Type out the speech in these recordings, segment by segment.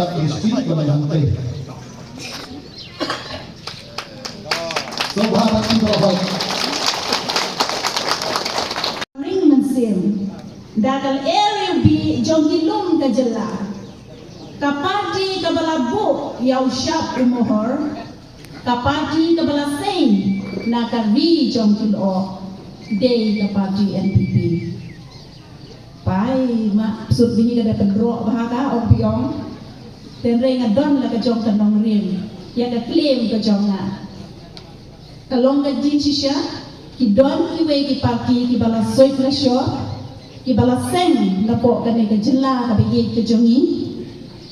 Barat District Kemenangan. Subhanallah Indrafal. Ring mensim. Dagal area bi jongilum kajela. Kapati kabalabu yau syap umuhor. Kapati kabala sein nakari jongkilo. Day kapati NPP. Pai mak sud bini kada pendro bahaka ong piong. Tenre ngadon la kajong kanong rim. Ya ka claim kajong nga. Kalong ka jin sisya ki don ki we ki parti ki bala soy pressure ki bala seng na po kane ka jela ka bigi ka jongi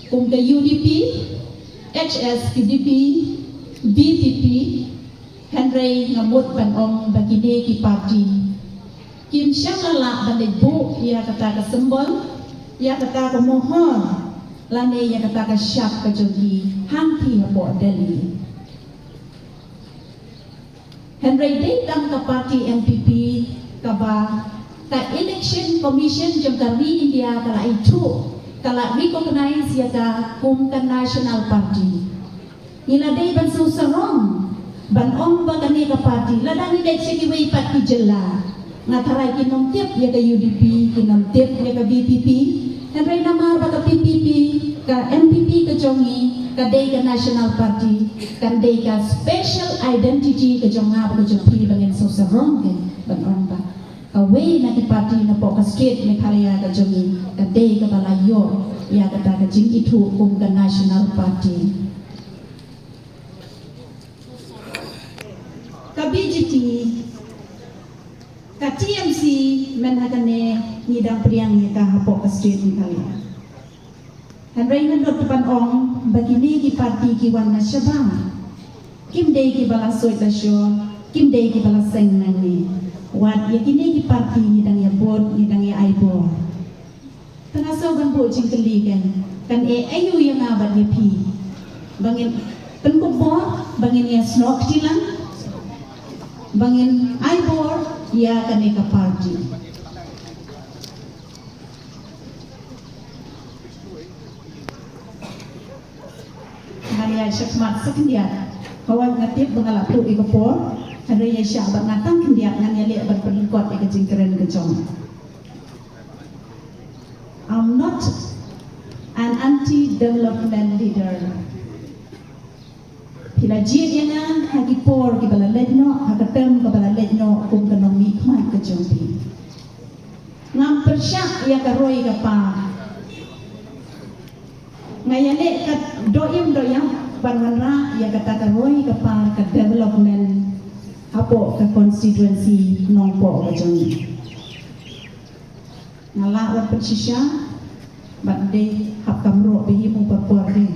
kung ka UDP HS PDP BPP Henry ngamut panong bagine ki parti kim siyang lala banay bu ya kata ka sembol ya kata ka mohon lane ya kata ka syak ka jongi hangki po dali Henry datang ke parti NPP kaba ka election commission jam kali India kala itu kala recognize ya ka kumkan national party ila day ban susarong ban ong ba kani ka party ladang day sikiway party jela ngataray kinom tip ya ka UDP kinom tip ya ka BPP Henry namar ba ka PPP ka NPP ka jongi kadai ka national party kadai ka special identity ka jonga ba ka jongi bangin so sa wrong ban ba away na ki party na po ka state Meghalaya ka jongi kadai ka balayo ya kata ka jing itu kum ka national party ka BGT ka TMC menhakane ngidang priang ya ka hapo ka state Meghalaya Henry nandot depan ong bagini ki parti ki wan nasyabang kim day ki bala soy tasyo kim day ki bala seng nani wat ya kini ki parti ngidang ya bot ngidang ya aibo tanasaw ban bo jingkeli kan ayu yang abad ya pi bangin penkubo bangin ya snok tilang bangin aibo ya kan ka parti Hari syakmat sekendiat kawan ngatip bengalapuk ikapor hari syak bangatang kendiat ngan yali berpeningkot ikajingkeren kejong I'm not an anti-development leader pila jid yang hagipor kibala ledno hagatem kibala ledno kung kanong mikmat kejong pi ngam persyak ya karoy kapa ngayale kat doim banwanra ya kata karoy kapar ka development apo ka constituency nongpo ka jongi ngala wa persisya bande hap kamro bihi mu perpor ni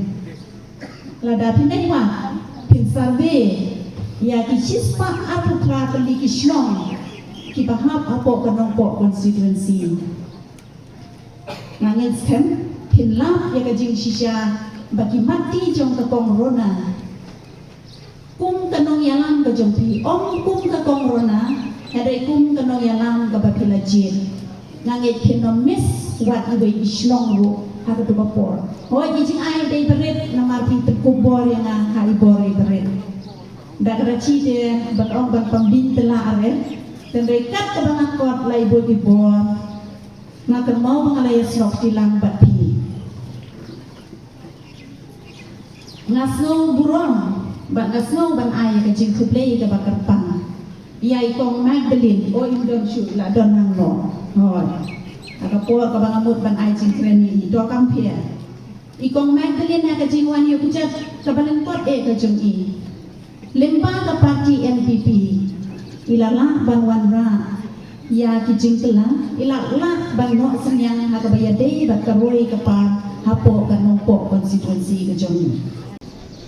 lada pindai wa pin survey ya ki sispa apu kla kali ki shlong ki bahap apo ka nongpo constituency ngangin skem hinlap ya kajing sisya bagi mati jong kakong rona kum kanong yalam ka jong pi ong kum kakong rona hadai kum kanong yalam ka bapila jin ngangit kinomis wat iwe islong ru haka tu bapor hoi jing ai dai berit namar pi tekubor yang hai bori berit dagrachi de batong ban pambin tela are tendai kat ka bangakot lai bo di bor ngakan mau mengalaya slok tilang bapi ngasno burong ban ngasno ban ay ka jing kuplay ka bakarpang iyai kong Magdalene o indon shu la don hang no hoy aka po ka bangamut ban ay jing kreni do kampia ikong Magdalene ka jing wan yu kujat ka balengkot ka jing i lemba ka parti NPP ilala ban wanra ya ki jing kela ilala ban no senyang ha ka bayade bat ka roy ka par hapo ka nongpo konstituensi ka jing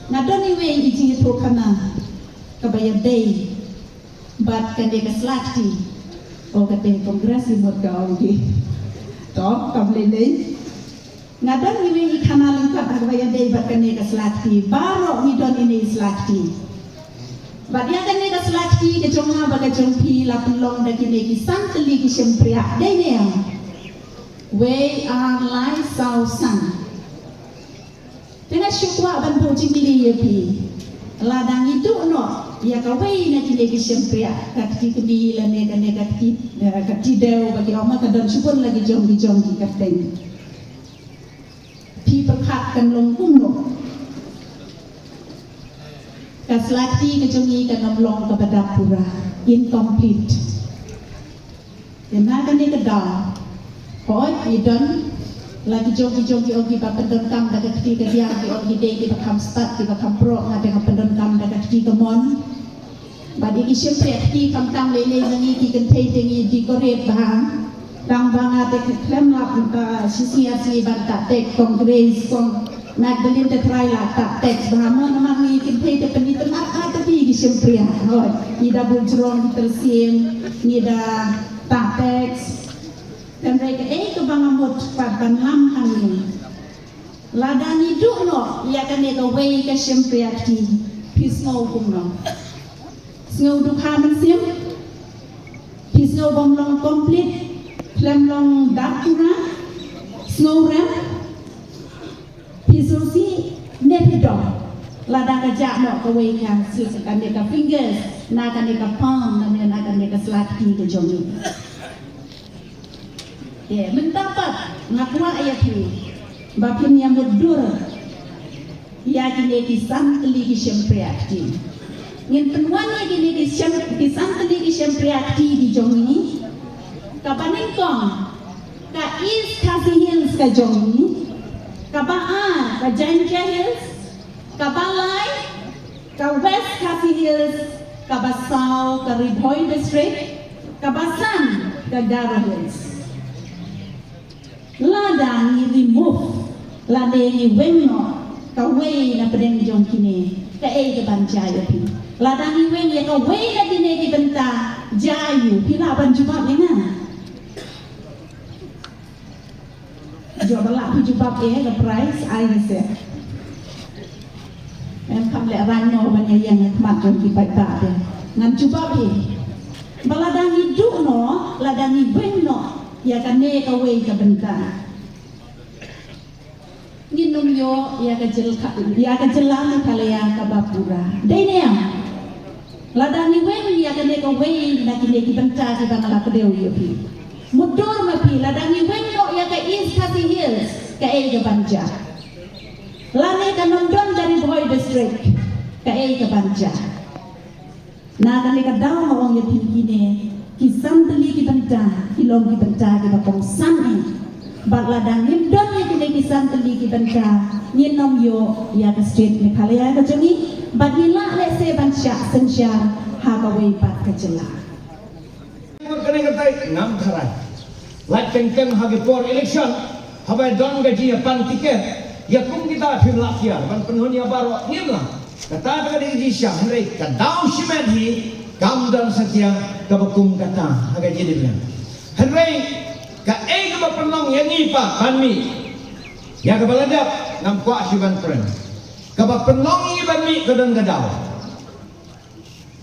Ngadon iwe ijing itu kana kabayang day bat kande kaslakti o kate kongres imut gaung di tok kablene ngadon iwe ikana lingkap kabayang day bat kande kaslakti baro ngidon ini slakti bat ya kande kaslakti ke jonga baga jongpi lapulong dagine ki santeli ki sempriak dene we are like sau sang syukwa ban po cingli ya pi ladang itu no ya kawai na kini kisempria kakti kudi lane kane kakti deu bagi oma kadon syukun lagi jonggi kateng pi perkat kan longkum no kaslati kejongi kan nomlong kepada pura incomplete yana kane kedal koi idon lagi jogi ogi ba pendon kam daga ketiga dia di ogi dei di bakam start di bakam pro ngade ngam pendon kam daga ketiga mon badi ki sempre ti kam kam lele nangi ki kentei tengi di koret bahang dang banga te klem la punta sisi banta tek kongres kong Magdalene te try la tak tek bahama namang ni kentei te penit nak ata ti ki sempre hoi ida bunjrong tersim ida tak tek dan mereka ke bangamut pada lam kami ladang hidup no ia kan eka way ke sempriati pisngau kumno ngau dukha mensim pisngau bomlong komplit klemlong dakura ngau rem pisosi nepidong ladang kejak no ke way kan silakan eka fingers nak eka palm dan nak eka selati ke jongi ya, mendapat ngakwa ayat ini bapin yang mudur ya kini kisam teli kisam priakti ngin penuannya kini kisam teli kisam priakti di jongi kapaning kong ka east Khasi Hills ka jongi ka baan ka Jaintia Hills ka balai ka west Khasi Hills ka basau ka Riboy district ka basan ka Dara Hills ladang ni remove ladang ni wengno kawai na pedeng jong kini ka ke banjaya pi ladang ni weng ya kawai na dine ki benta jayu pila ban jubab ni na jobala pi jubab ke price ai se em kam le ran no ban yang mat jong ki pai ta de ngan jubab ni baladang ni du no ladang ni wengno ya kane kawai ka benta nginum yo ya ka jelang kalaya ka bapura dai ne ladang ni wen ya kane kawai na kine ki benta ki bangala kedeu yo pi mudur ma pi ladang ni wen no ya ka East Khasi Hills ka ka banja lane ka nondon dari Boy district ka ka banja na kane ka daw mawang yo kine kisam teli ki benta ilong ki benta ki bakong san bagladang himdon ya kini kisam teli ki benta nyinom yo ya ka street ni kalaya ka jongi badila le se bansya sensya ha ka wei pat ka jela mur kene ngatai ngam tharai lat kengkeng ha ge for election habai don gaji pan tiket ya kum kita phim lakia ban penhunia baro ngimla kata ka di jisya hendrai ka daw shimedi kam dan satya kabakum kata haga jadi bilang hendrai ka ka bapenong yang ipa banmi ya ka baladap ngam kwa siban friend ka bapenong i banmi kadang gadau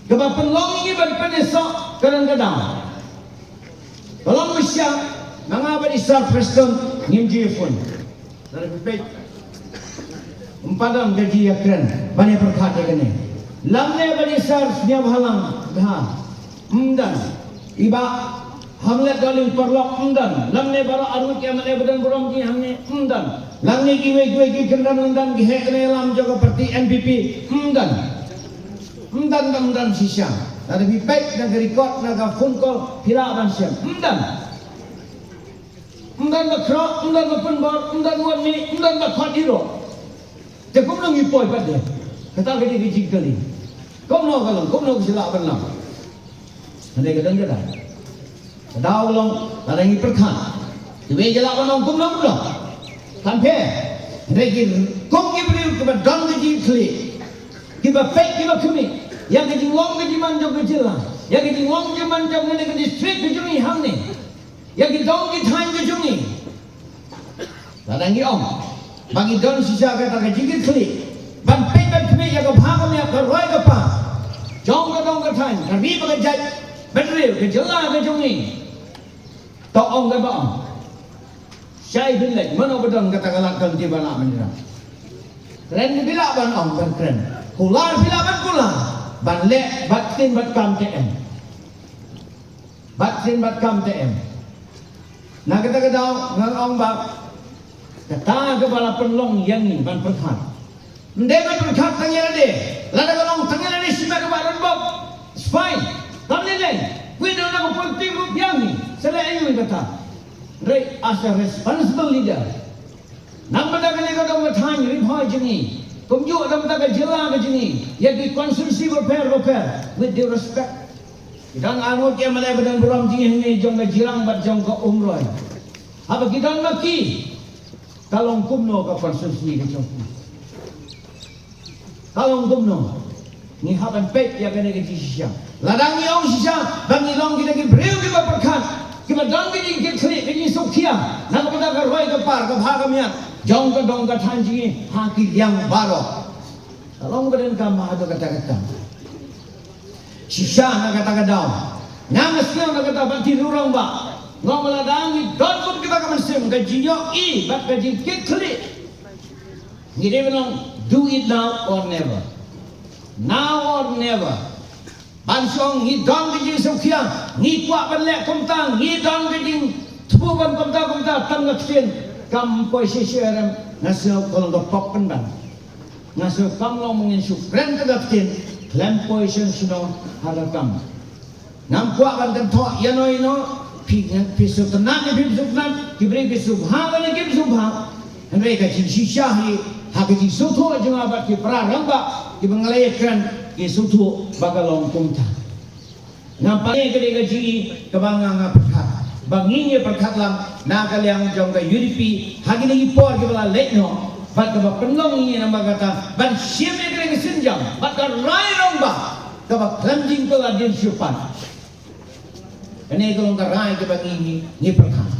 ka bapenong i ban penesok kadang gadau tolong musya mangaba di Sir Preston ngimji phone dari pipet empadam gaji ya keren banyak perkata kene lamne bani Sir nya halang dah dan iba hamle dalim perlok dan lamne bara arut yang mane badan borong ki hamne dan langne ki we ki kendam dan ki hekne lam jaga parti NPP dan sisya ada bipek dan record naga phone call hila dan siam dan bakro dan penbor dan wani dan bakhat hiro te kum nang ipoi pada kata gadi di jikali kum no sila benam ande kadang jada daw long larang iperkan diwe jala benam kum no pulo kampe regi kum ki bri ke dan gaji kli ki ba fake ki ba kumi yang gaji wong gaji man jog jela yang gaji wong gaji man jog ne gaji street gaji ni hamne yang gaji dong ki time gaji ni larang i om bagi don sisa kata gaji kli ban pe ban kumi ya ka bhagam ya ka roi ka pa jong ka dong ka time ka ri ba jai betul ke jela ke jongi to ong ka ba syai bin lek mana bedang kata kalakan di bana menira kren bila ban ong ban kren, kular bila ban kular, ban le batin bat kam TM, batin bat kam TM. Nah kita ketahu ngang ong bak, kata kepala penlong yang ni ban perkat, mendek ban perkat tanya dia, lada kalong tanya dia siapa kebaran bob, fine, kami ni, kita nak politik rupiah ni, selain itu kata, Ray as a responsible leader. Nang mata kali kau dah bertanya ribut jenis, kumjuk dah mata jelah jenis, jadi konsumsi repair with due respect. Kita anut yang malai badan beram jenis ni jong jirang bat jong ke umroh. Apa kita maki kalong kumno ke konsumsi ke jong. Kalong kumno ni haban pet ya kena ke sisa. Ladang ni orang sisa, bang ni long kita ke breu kita perkat. Kita dang ke ni klik ke ni sokia. Nang kita ke roi ke par ke bhagamnya. Jong ke dong ke tanji haki yang baru. Kalong keden kamah tu kata-kata. Sisa nak kata-kata. Yang mesti nak kata banti rurang ba. Ngom ladangi don pun kita ke mesim gajinya i bat gaji klik. Ni dia bilang do it now or never. Now or never. Bansong ni don gaji sukia, ni kuat belek kumtang, ni don gaji tubuh ban kumtang tangga sin kam posisi orang ngasih kalau ke pop pendan. Ngasih kam lo mungkin sukren kedatin. Lampoi sensuno harakam. Nampak kan tentok ya no pisuk tenang ni pisuk tenang, kibri pisuk hang ni pisuk hang. Mereka cinci syahi, hak cinci sutu jangan abad ki praramba, ki mengelaykan ki sutu bagalong kumta. Nampak ni kedai gaji kebangang perkat, banginya perkat lam nakal yang jangka UDP, hagi ni por ki bala letno. Bat kaba penong ini nama kata, bat siapa yang kena kesenjang, bat rai romba, kaba kelanjing tu ada di syupan. Ini kalau rai kaba ini perkara.